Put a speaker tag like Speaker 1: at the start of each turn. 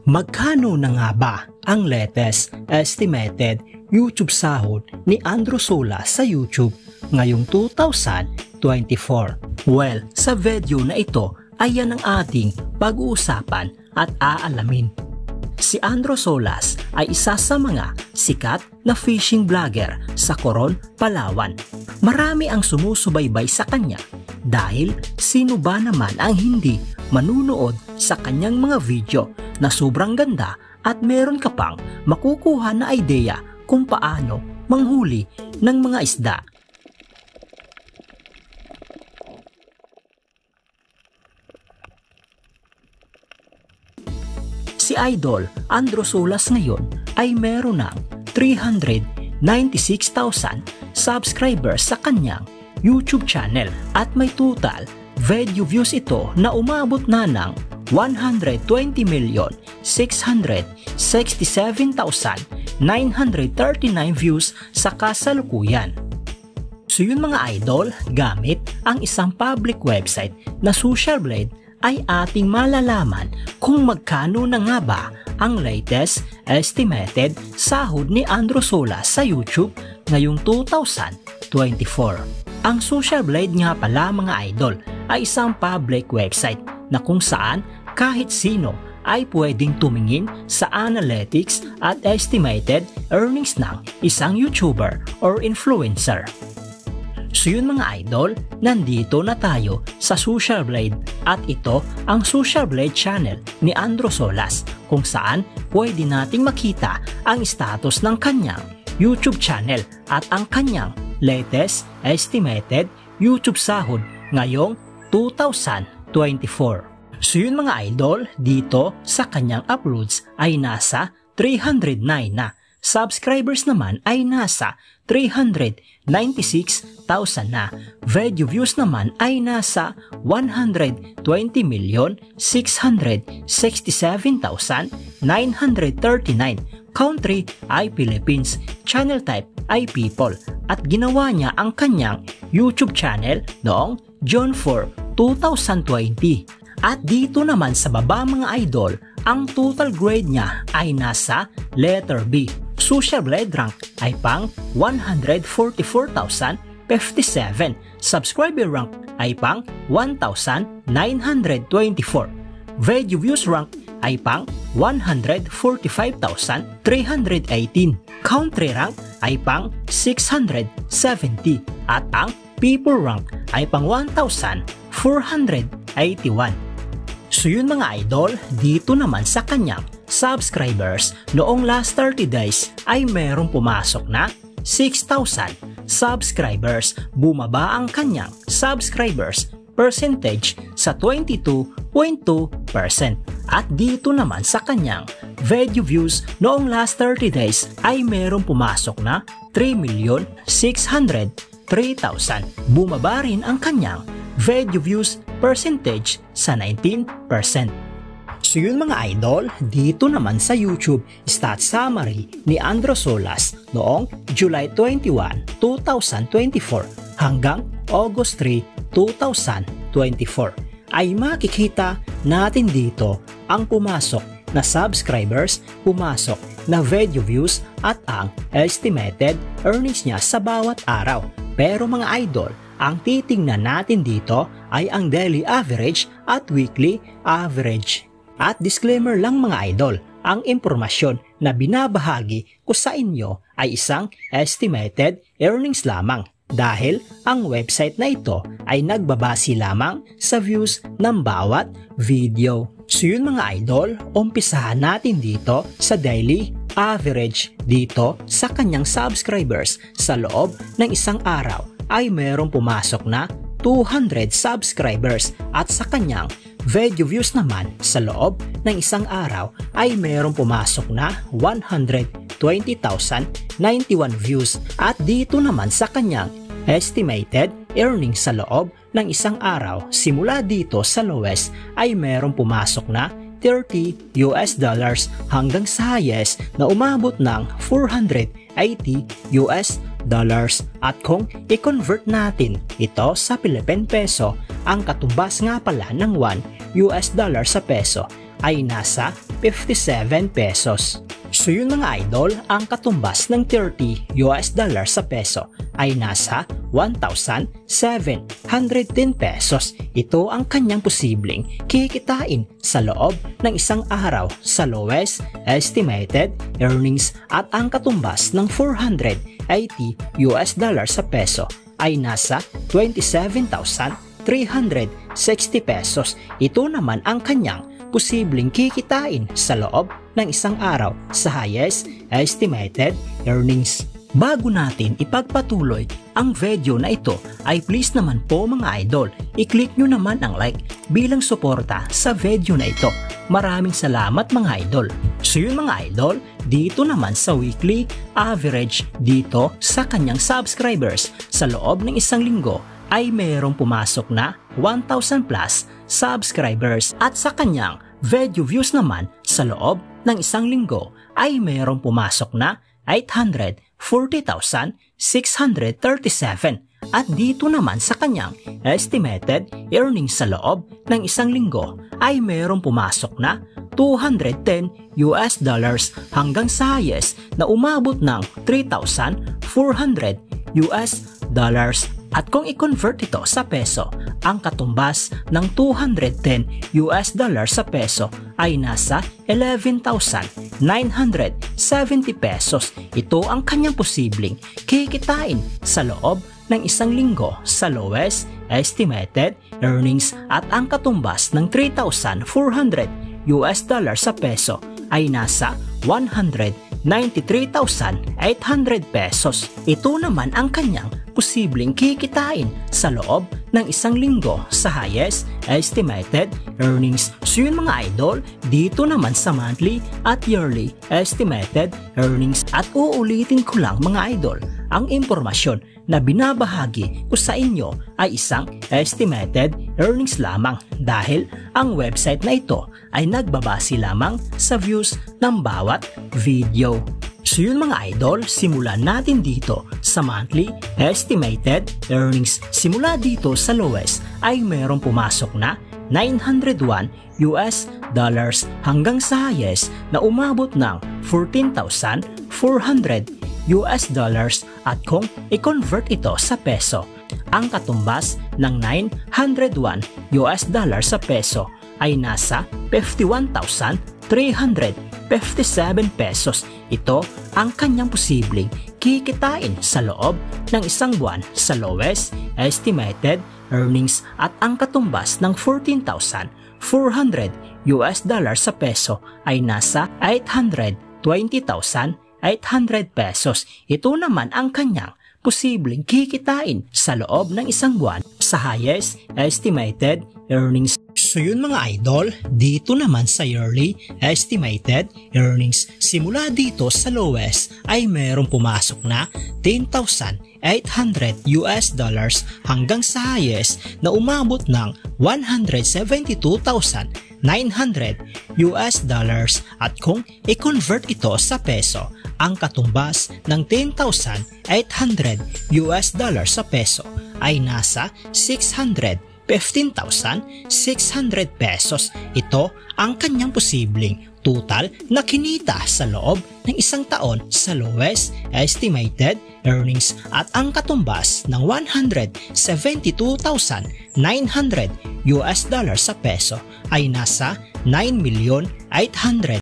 Speaker 1: Magkano na nga ba ang latest estimated YouTube sahod ni Andrew Solas sa YouTube ngayong 2024? Well, sa video na ito ay yan ang ating pag-uusapan at aalamin. Si Andrew Solas ay isa sa mga sikat na fishing vlogger sa Coron, Palawan. Marami ang sumusubaybay sa kanya dahil sino ba naman ang hindi manunood sa kanyang mga video na sobrang ganda at meron ka pang makukuha na ideya kung paano manghuli ng mga isda. Si Idol Andrew Solas ngayon ay meron ng 396,000 subscribers sa kanyang YouTube channel at may total video views ito na umabot na ng 120,667,939 views sa kasalukuyan. So yun mga idol, gamit ang isang public website na Social Blade ay ating malalaman kung magkano na nga ba ang latest estimated sahod ni Andrew Solas sa YouTube ngayong 2024. Ang Social Blade nga pala mga idol ay isang public website na kung saan kahit sino ay pwedeng tumingin sa analytics at estimated earnings ng isang YouTuber or influencer. So yun mga idol, nandito na tayo sa Social Blade at ito ang Social Blade channel ni Andrew Solas kung saan pwede nating makita ang status ng kanyang YouTube channel at ang kanyang latest estimated YouTube sahod ngayong 2024. So yun mga idol, dito sa kanyang uploads ay nasa 309 na. Subscribers naman ay nasa 396,000 na. Video views naman ay nasa 120,667,939. Country ay Philippines. Channel type ay People. At ginawa niya ang kanyang YouTube channel noong June 4, 2020. At dito naman sa baba mga idol, ang total grade niya ay nasa letter B. Social Blade rank ay pang 144,057. Subscriber rank ay pang 1,924. Video views rank ay pang 145,318. Country rank ay pang 670 at ang people rank ay pang 1,481. So yun mga idol, dito naman sa kanyang subscribers noong last 30 days ay merong pumasok na 6,000 subscribers. Bumaba ang kanyang subscribers percentage sa 22.2%. At dito naman sa kanyang video views noong last 30 days ay merong pumasok na 3,603,000. Bumaba rin ang kanyang video views percentage sa 19%. So yun mga idol, dito naman sa YouTube stat summary ni Andrew Solas noong July 21, 2024 hanggang August 3, 2024 ay makikita natin dito ang pumasok na subscribers, pumasok na video views at ang estimated earnings niya sa bawat araw. Pero mga idol, ang titingnan natin dito ay ang daily average at weekly average. At disclaimer lang mga idol, ang impormasyon na binabahagi ko sa inyo ay isang estimated earnings lamang dahil ang website na ito ay nagbabase lamang sa views ng bawat video. So yun mga idol, umpisahan natin dito sa daily average. Dito sa kanyang subscribers sa loob ng isang araw ay merong pumasok na 200 subscribers at sa kanyang video views naman sa loob ng isang araw ay merong pumasok na 120,091 views. At dito naman sa kanyang estimated earnings sa loob ng isang araw simula dito sa lowest ay merong pumasok na $30 hanggang sa highest na umabot ng $480. At kung i-convert natin ito sa Philippine Peso, ang katumbas nga pala ng $1 sa peso ay nasa pesos. So yun mga idol, ang katumbas ng $30 sa peso ay nasa 1,710 pesos. Ito ang kanyang posibleng kikitain sa loob ng isang araw sa lowest estimated earnings, at ang katumbas ng $480 sa peso ay nasa 27,360 pesos. Ito naman ang kanyang posibleng kikitain sa loob ng isang araw sa highest estimated earnings. Bago natin ipagpatuloy ang video na ito ay please naman po mga idol, i-click nyo naman ang like bilang suporta sa video na ito. Maraming salamat mga idol. So yun mga idol, dito naman sa weekly average dito sa kanyang subscribers sa loob ng isang linggo ay mayroong pumasok na 1,000 plus subscribers, at sa kanyang video views naman sa loob ng isang linggo ay mayroong pumasok na 840,637, at dito naman sa kanyang estimated earnings sa loob ng isang linggo ay mayroong pumasok na $210 hanggang sa highest na umabot ng $3,400. At kung i-convert ito sa peso, ang katumbas ng $210 sa peso ay nasa 11,970 pesos. Ito ang kanyang posibleng kikitain sa loob ng isang linggo sa lowest estimated earnings, at ang katumbas ng $3,400 sa peso ay nasa 193,800 pesos. Ito naman ang kanyang posibleng kikitain sa loob ng isang linggo sa highest estimated earnings. So yun mga idol, dito naman sa monthly at yearly estimated earnings. At uulitin ko lang mga idol, ang impormasyon na binabahagi ko sa inyo ay isang estimated earnings lamang, dahil ang website na ito ay nagbabase lamang sa views ng bawat video. So yun mga idol, simulan natin dito sa monthly estimated earnings. Simula dito sa lowest ay mayroong pumasok na $901 hanggang sa highest na umabot ng $14,400. At kung i-convert ito sa peso, ang katumbas ng $901 sa peso ay nasa 51,357 pesos. Ito ang kanyang posibleng kikitain sa loob ng isang buwan sa lowest estimated earnings, at ang katumbas ng $14,400 sa peso ay nasa 820,800 pesos. Ito naman ang kanyang posibleng kikitain sa loob ng isang buwan sa highest estimated earnings. So yun mga idol, dito naman sa yearly estimated earnings, simula dito sa lowest ay mayroong pumasok na $10,800 hanggang sa highest na umabot ng $172,900. At kung i-convert ito sa peso, ang katumbas ng $10,800 sa peso ay nasa 15,600 pesos. Ito ang kanyang posibleng total na kinita sa loob ng isang taon sa lowest estimated earnings, at ang katumbas ng $172,900 sa peso ay nasa 9,800,000